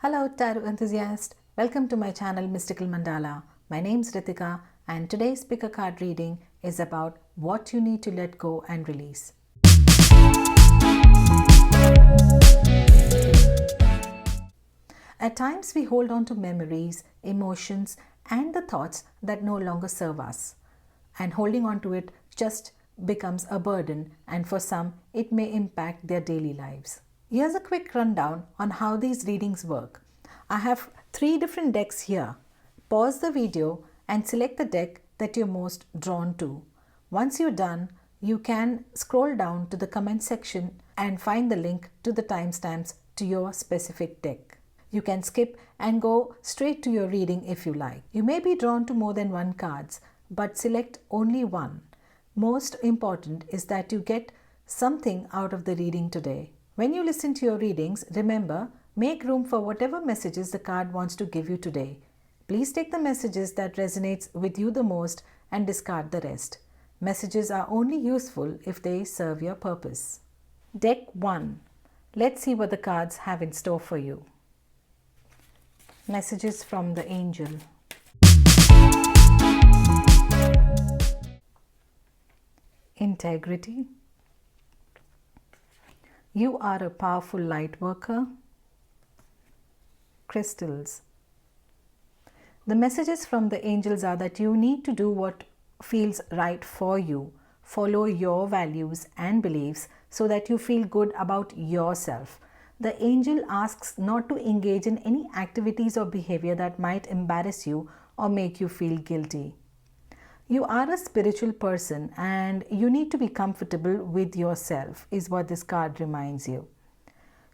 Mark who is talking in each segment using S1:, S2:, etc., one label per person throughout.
S1: Hello Tarot enthusiast, welcome to my channel Mystical Mandala. My name is Ritika and today's pick a card reading is about what you need to let go and release. At times we hold on to memories, emotions and the thoughts that no longer serve us, and holding on to it just becomes a burden, and for some it may impact their daily lives. Here's a quick rundown on how these readings work. I have 3 different decks here. Pause the video and select the deck that you're most drawn to. Once you're done, you can scroll down to the comment section and find the link to the timestamps to your specific deck. You can skip and go straight to your reading if you like. You may be drawn to more than one cards, but select only one. Most important is that you get something out of the reading today. When you listen to your readings, remember, make room for whatever messages the card wants to give you today. Please take the messages that resonates with you the most and discard the rest. Messages are only useful if they serve your purpose. Deck 1. Let's see what the cards have in store for you. Messages from the angel. Integrity. You are a powerful light worker. Crystals. The messages from the angels are that you need to do what feels right for you. Follow your values and beliefs so that you feel good about yourself. The angel asks not to engage in any activities or behavior that might embarrass you or make you feel guilty. You are a spiritual person and you need to be comfortable with yourself, is what this card reminds you.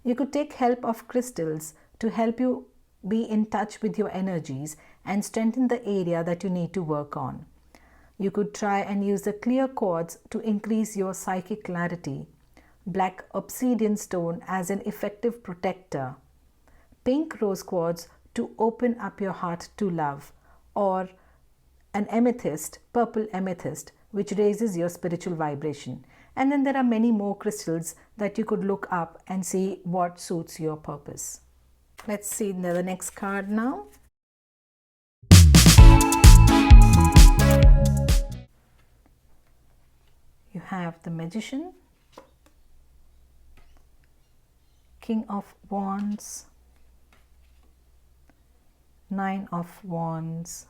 S1: You could take help of crystals to help you be in touch with your energies and strengthen the area that you need to work on. You could try and use the clear quartz to increase your psychic clarity. Black obsidian stone as an effective protector. Pink rose quartz to open up your heart to love, or an amethyst, purple amethyst, which raises your spiritual vibration. And then there are many more crystals that you could look up and see what suits your purpose. Let's see the next card now. You have the Magician, King of Wands, Nine of Wands,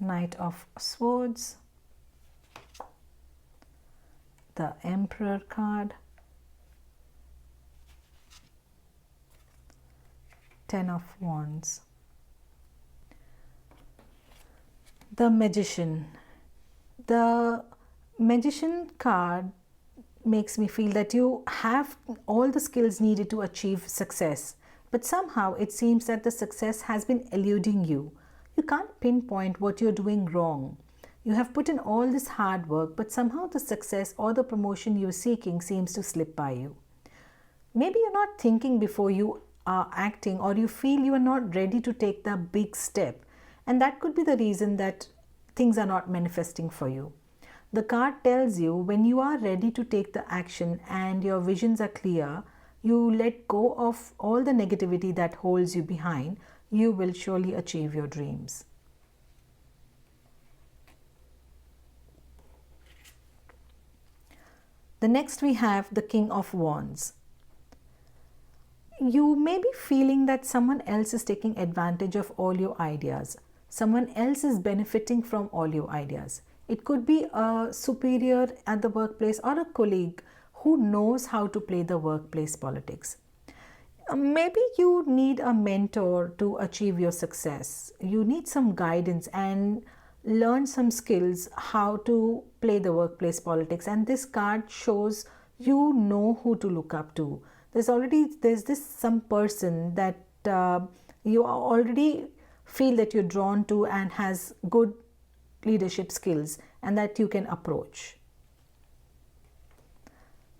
S1: Knight of Swords, the Emperor card, Ten of Wands. The Magician. The Magician card makes me feel that you have all the skills needed to achieve success, but somehow it seems that the success has been eluding you. You can't pinpoint what you're doing wrong. You have put in all this hard work, but somehow the success or the promotion you're seeking seems to slip by you. Maybe you're not thinking before you are acting, or you feel you are not ready to take the big step, and that could be the reason that things are not manifesting for you. The card tells you when you are ready to take the action and your visions are clear, you let go of all the negativity that holds you behind, you will surely achieve your dreams. The next we have the King of Wands. You may be feeling that someone else is taking advantage of all your ideas. Someone else is benefiting from all your ideas. It could be a superior at the workplace or a colleague who knows how to play the workplace politics. Maybe you need a mentor to achieve your success. You need some guidance and learn some skills how to play the workplace politics, and this card shows you know who to look up to. There's this some person that you already feel that you're drawn to and has good leadership skills and that you can approach.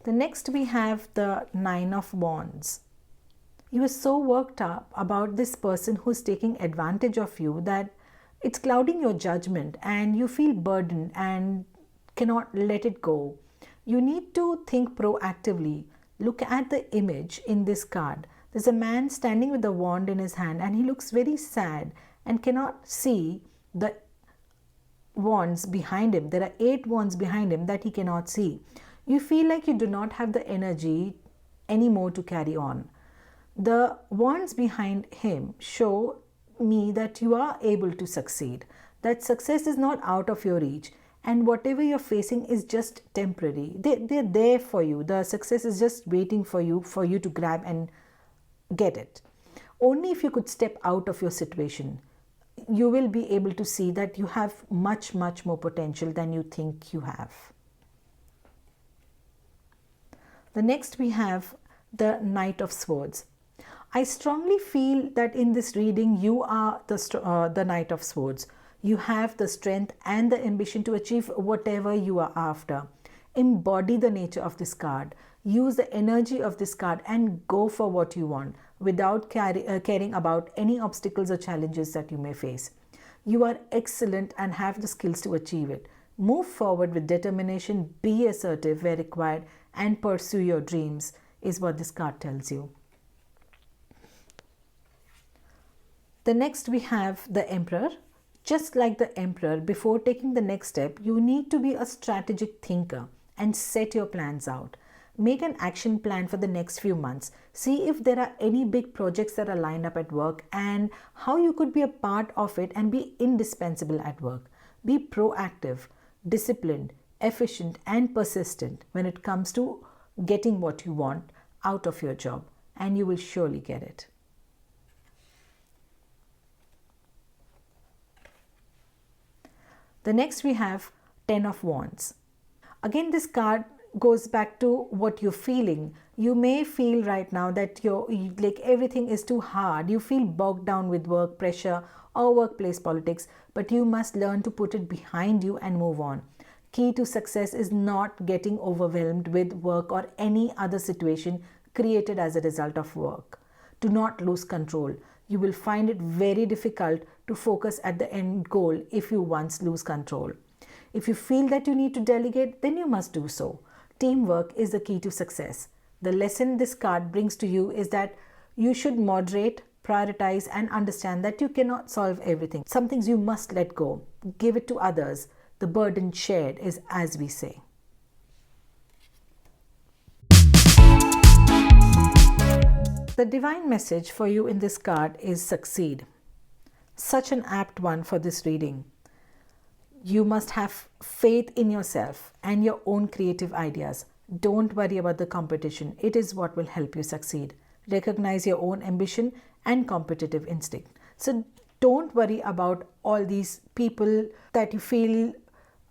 S1: The next we have the Nine of Wands. You are so worked up about this person who's taking advantage of you that it's clouding your judgment and you feel burdened and cannot let it go. You need to think proactively. Look at the image in this card. There's a man standing with a wand in his hand, and he looks very sad and cannot see the wands behind him. There are 8 wands behind him that he cannot see. You feel like you do not have the energy anymore to carry on. The wands behind him show me that you are able to succeed, that success is not out of your reach, and whatever you're facing is just temporary. They're there for you. The success is just waiting for you to grab and get it. Only if you could step out of your situation, you will be able to see that you have much more potential than you think you have. The next we have the Knight of Swords. I strongly feel that in this reading you are the Knight of Swords. You have the strength and the ambition to achieve whatever you are after. Embody the nature of this card. Use the energy of this card and go for what you want without caring about any obstacles or challenges that you may face. You are excellent and have the skills to achieve it. Move forward with determination, be assertive where required, and pursue your dreams, is what this card tells you. The next we have the Emperor. Just like the Emperor, before taking the next step, you need to be a strategic thinker and set your plans out. Make an action plan for the next few months. See if there are any big projects that are lined up at work and how you could be a part of it and be indispensable at work. Be proactive, disciplined, efficient, and persistent when it comes to getting what you want out of your job, and you will surely get it. The next we have 10 of Wands. Again, this card goes back to what you're feeling. You may feel right now that like everything is too hard. You feel bogged down with work pressure or workplace politics, but you must learn to put it behind you and move on. Key to success is not getting overwhelmed with work or any other situation created as a result of work. Do not lose control. You will find it very difficult to focus at the end goal if you once lose control. If you feel that you need to delegate, then you must do so. Teamwork is the key to success. The lesson this card brings to you is that you should moderate, prioritize, and understand that you cannot solve everything. Some things you must let go. Give it to others. The burden shared is as we say. The divine message for you in this card is succeed. Such an apt one for this reading. You must have faith in yourself and your own creative ideas. Don't worry about the competition. It is what will help you succeed. Recognize your own ambition and competitive instinct. So don't worry about all these people that you feel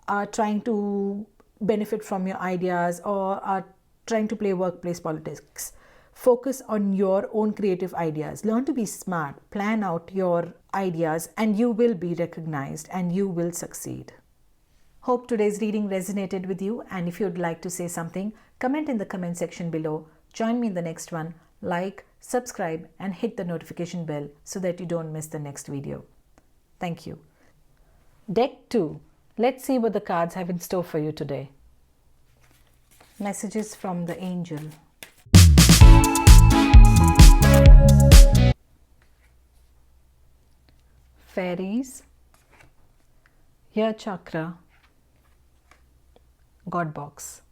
S1: are trying to benefit from your ideas or are trying to play workplace politics. Focus on your own creative ideas. Learn to be smart. Plan out your ideas and you will be recognized and you will succeed. Hope today's reading resonated with you, and if you'd like to say something, comment in the comment section below. Join me in the next one. Like, subscribe, and hit the notification bell so that you don't miss the next video. Thank you. Deck 2. Let's see what the cards have in store for you today. Messages from the Angel. Fairies, Ear Chakra, God Box.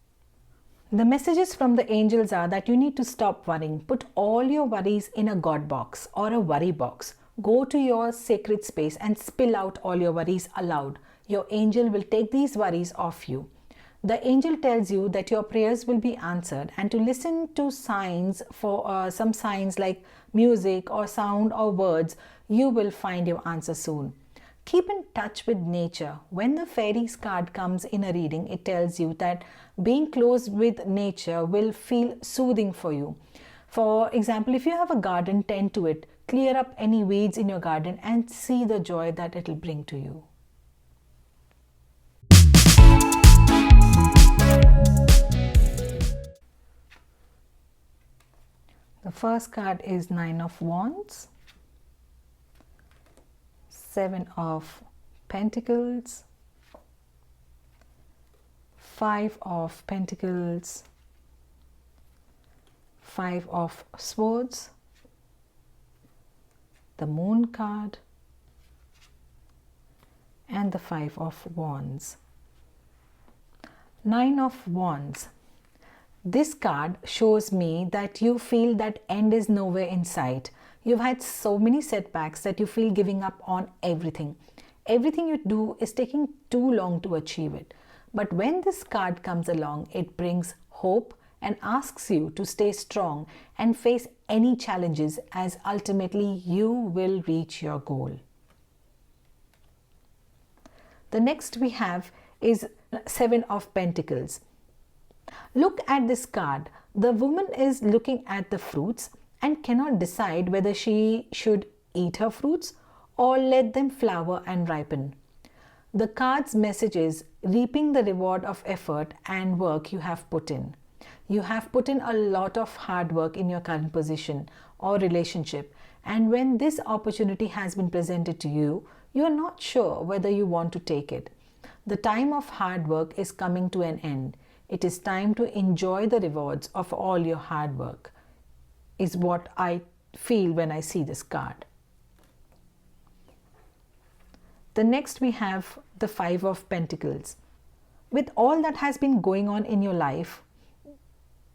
S1: The messages from the angels are that you need to stop worrying. Put all your worries in a God box or a worry box. Go to your sacred space and spill out all your worries aloud. Your angel will take these worries off you. The angel tells you that your prayers will be answered and to listen to signs for some signs like music or sound or words. You will find your answer soon. Keep in touch with nature. When the fairies card comes in a reading, it tells you that being close with nature will feel soothing for you. For example, if you have a garden, tend to it. Clear up any weeds in your garden and see the joy that it will bring to you. The first card is 9 of Wands, 7 of Pentacles, 5 of Pentacles, Five of Swords, the Moon card, and the Five of Wands. Nine of Wands. This card shows me that you feel that end is nowhere in sight. You've had so many setbacks that you feel giving up on everything. Everything you do is taking too long to achieve it. But when this card comes along, it brings hope and asks you to stay strong and face any challenges, as ultimately you will reach your goal. The next we have is Seven of Pentacles. Look at this card. The woman is looking at the fruits and cannot decide whether she should eat her fruits or let them flower and ripen. The card's message is reaping the reward of effort and work you have put in. You have put in a lot of hard work in your current position or relationship, and when this opportunity has been presented to you, you are not sure whether you want to take it. The time of hard work is coming to an end. It is time to enjoy the rewards of all your hard work, is what I feel when I see this card. The next we have the Five of Pentacles. With all that has been going on in your life,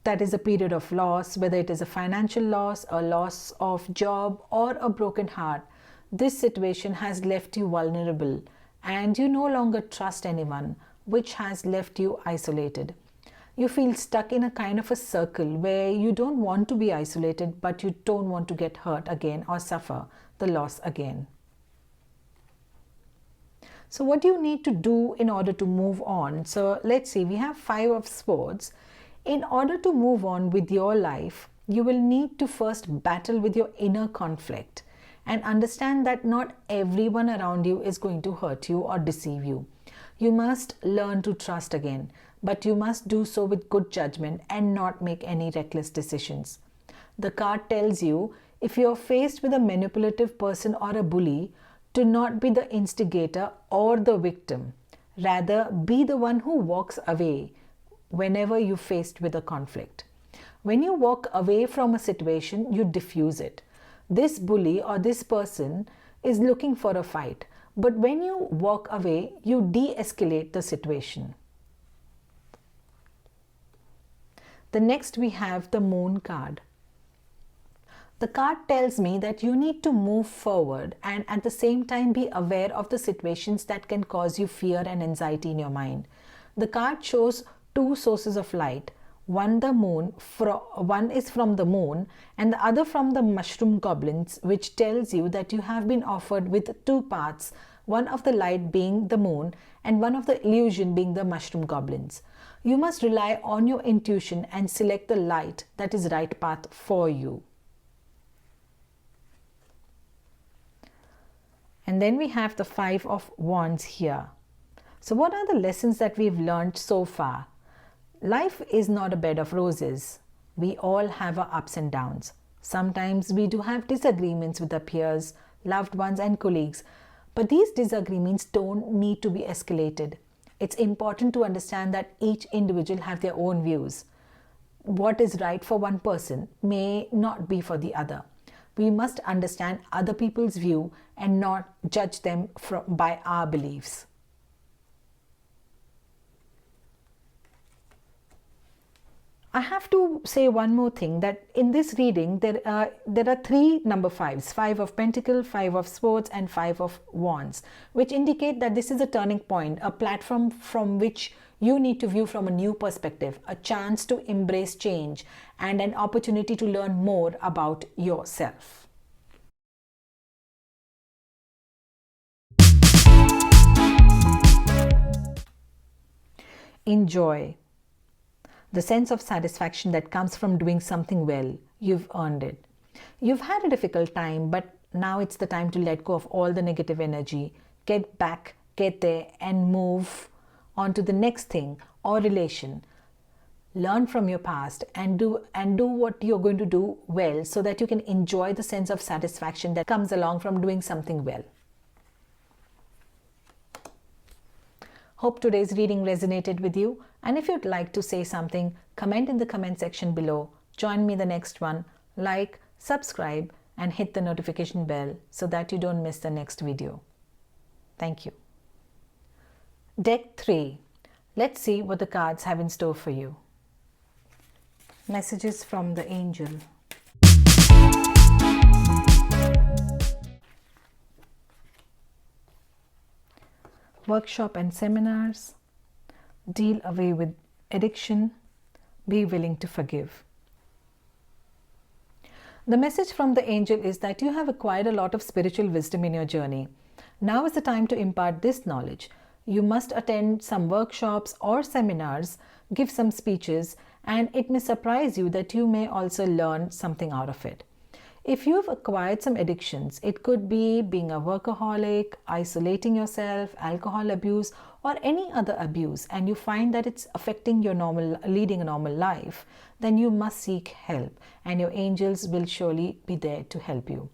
S1: that is a period of loss, whether it is a financial loss, a loss of job, or a broken heart, this situation has left you vulnerable and you no longer trust anyone, which has left you isolated. You feel stuck in a kind of a circle where you don't want to be isolated, but you don't want to get hurt again or suffer the loss again. So what do you need to do in order to move on? So let's see, we have Five of Swords. In order to move on with your life, you will need to first battle with your inner conflict and understand that not everyone around you is going to hurt you or deceive you. You must learn to trust again, but you must do so with good judgment and not make any reckless decisions. The card tells you, if you're faced with a manipulative person or a bully, to not be the instigator or the victim. Rather, be the one who walks away whenever you're faced with a conflict. When you walk away from a situation, you diffuse it. This bully or this person is looking for a fight, but when you walk away, you de-escalate the situation. The next we have the Moon card. The card tells me that you need to move forward and at the same time be aware of the situations that can cause you fear and anxiety in your mind. The card shows two sources of light. One is from the moon and the other from the mushroom goblins, which tells you that you have been offered with two paths, one of the light being the moon and one of the illusion being the mushroom goblins. You must rely on your intuition and select the light that is right path for you. And then we have the Five of Wands here. So what are the lessons that we've learned so far? Life is not a bed of roses. We all have our ups and downs. Sometimes we do have disagreements with our peers, loved ones and colleagues, but these disagreements don't need to be escalated. It's important to understand that each individual have their own views. What is right for one person may not be for the other. We must understand other people's view and not judge them by our beliefs. I have to say one more thing, that in this reading there are three number fives: Five of Pentacles, Five of Swords and Five of Wands, which indicate that this is a turning point, a platform from which you need to view from a new perspective, a chance to embrace change and an opportunity to learn more about yourself. Enjoy. The sense of satisfaction that comes from doing something well, you've earned it. You've had a difficult time, but now it's the time to let go of all the negative energy, get back, get there and move on to the next thing or relation. Learn from your past and do what you're going to do well, so that you can enjoy the sense of satisfaction that comes along from doing something well. Hope today's reading resonated with you, and if you'd like to say something, comment in the comment section below. Join me in the next one. Like, subscribe, and hit the notification bell so that you don't miss the next video. Thank you. Deck 3. Let's see what the cards have in store for you. Messages from the angel. Workshop and seminars. Deal away with addiction. Be willing to forgive. The message from the angel is that you have acquired a lot of spiritual wisdom in your journey. Now is the time to impart this knowledge. You must attend some workshops or seminars, give some speeches, and it may surprise you that you may also learn something out of it. If you've acquired some addictions, it could be being a workaholic, isolating yourself, alcohol abuse, or any other abuse, and you find that it's affecting your leading a normal life, then you must seek help, and your angels will surely be there to help you.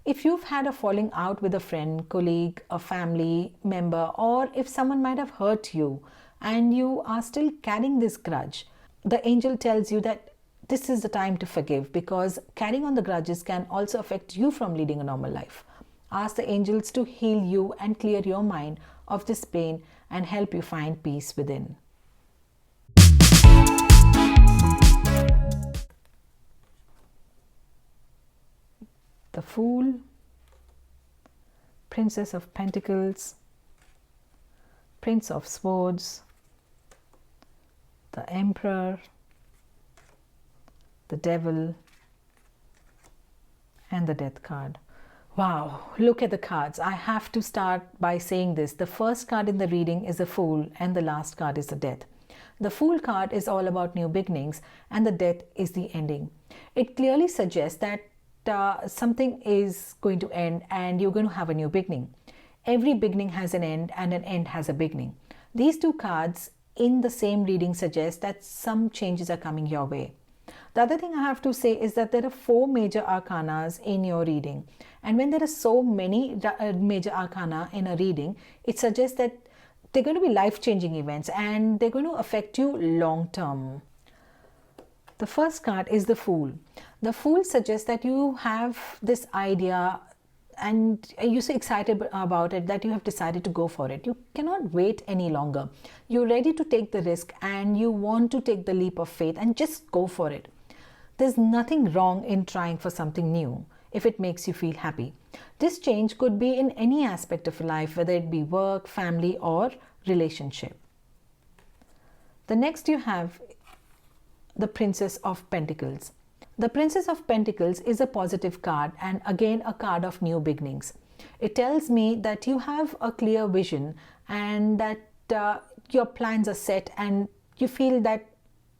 S1: If you've had a falling out with a friend, colleague, a family member, or if someone might have hurt you and you are still carrying this grudge, the angel tells you that this is the time to forgive, because carrying on the grudges can also affect you from leading a normal life. Ask the angels to heal you and clear your mind of this pain and help you find peace within. The Fool, Princess of Pentacles, Prince of Swords, the Emperor, the Devil, and the Death card. Wow, look at the cards. I have to start by saying this. The first card in the reading is the Fool and the last card is the Death. The Fool card is all about new beginnings and the Death is the ending. It clearly suggests that something is going to end and you're going to have a new beginning. Every beginning has an end and an end has a beginning. These two cards in the same reading suggest that some changes are coming your way. The other thing I have to say is that there are 4 major arcanas in your reading. And when there are so many major arcana in a reading, it suggests that they're going to be life-changing events and they're going to affect you long term. The first card is the Fool. The Fool suggests that you have this idea and you're so excited about it that you have decided to go for it. You cannot wait any longer. You're ready to take the risk and you want to take the leap of faith and just go for it. There's nothing wrong in trying for something new if it makes you feel happy. This change could be in any aspect of your life, whether it be work, family, or relationship. The next you have the Princess of Pentacles. The Princess of Pentacles is a positive card and again a card of new beginnings. It tells me that you have a clear vision and that your plans are set and you feel that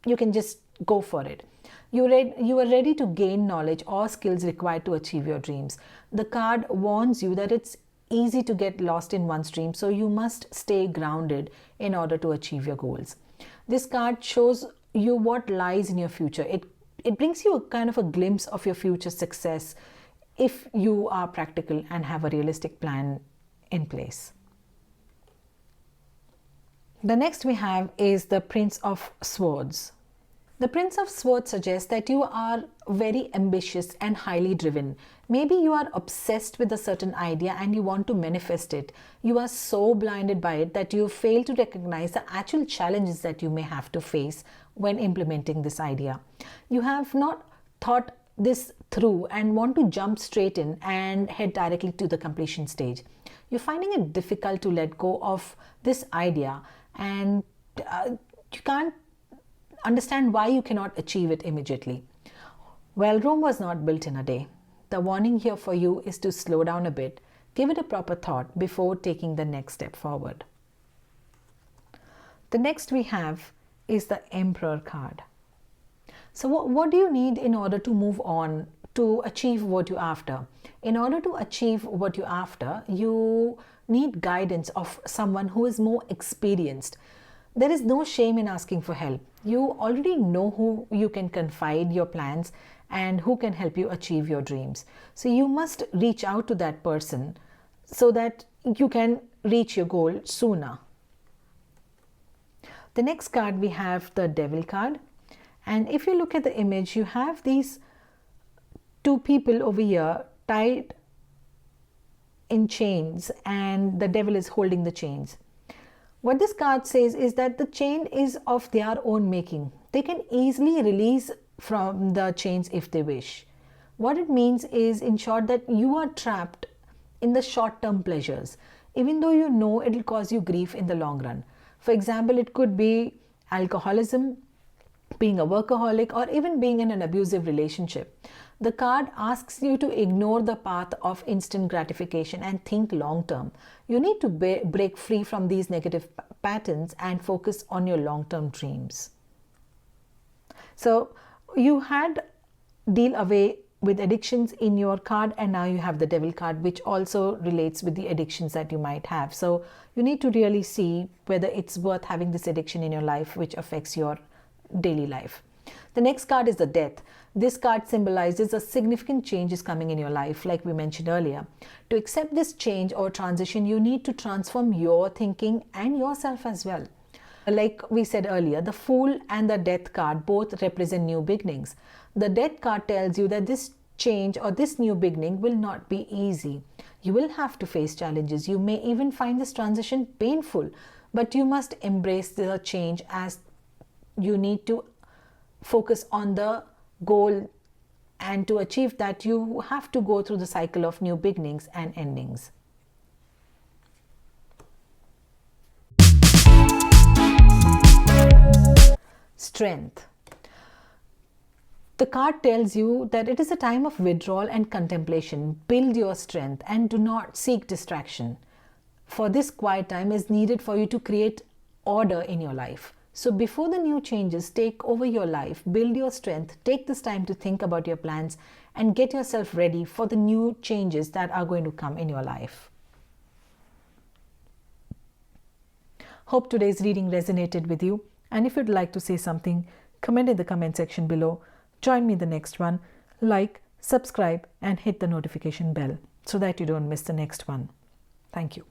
S1: you can just go for it. You are ready to gain knowledge or skills required to achieve your dreams. The card warns you that it's easy to get lost in one's dream, so you must stay grounded in order to achieve your goals. This card shows you what lies in your future. It brings you a kind of a glimpse of your future success if you are practical and have a realistic plan in place. The next we have is the Prince of Swords. The Prince of Swords suggests that you are very ambitious and highly driven. Maybe you are obsessed with a certain idea and you want to manifest it. You are so blinded by it that you fail to recognize the actual challenges that you may have to face when implementing this idea. You have not thought this through and want to jump straight in and head directly to the completion stage. You're finding it difficult to let go of this idea and you can't understand why you cannot achieve it immediately. Well, Rome was not built in a day. The warning here for you is to slow down a bit, give it a proper thought before taking the next step forward. The next we have is the Emperor card. So what do you need in order to move on to achieve what you're after? In order to achieve what you're after, you need guidance of someone who is more experienced. There is no shame in asking for help. You already know who you can confide your plans and who can help you achieve your dreams. So you must reach out to that person so that you can reach your goal sooner. The next card we have the Devil card, And if you look at the image, you have these two people over here tied in chains, and the devil is holding the chains. What this card says is that the chain is of their own making. They can easily release from the chains if they wish. What it means is, in short, that you are trapped in the short-term pleasures, even though you know it will cause you grief in the long run. For example, it could be alcoholism, being a workaholic, or even being in an abusive relationship. The card asks you to ignore the path of instant gratification and think long term. You need to break free from these negative patterns and focus on your long term dreams. So you had deal away with addictions in your card, and now you have the devil card, which also relates with the addictions that you might have. So you need to really see whether it's worth having this addiction in your life which affects your daily life. The next card is the death. This card symbolizes a significant change is coming in your life, like we mentioned earlier. To accept this change or transition, you need to transform your thinking and yourself as well. Like we said earlier, the Fool and the Death card both represent new beginnings. The Death card tells you that this change or this new beginning will not be easy. You will have to face challenges. You may even find this transition painful, but you must embrace the change, as you need to focus on the goal, and to achieve that you have to go through the cycle of new beginnings and endings. Strength. The card tells you that it is a time of withdrawal and contemplation. Build your strength and do not seek distraction. For this quiet time is needed for you to create order in your life. So before the new changes take over your life, build your strength, take this time to think about your plans and get yourself ready for the new changes that are going to come in your life. Hope today's reading resonated with you, and if you'd like to say something, comment in the comment section below. Join me in the next one. Like, subscribe and hit the notification bell so that you don't miss the next one. Thank you.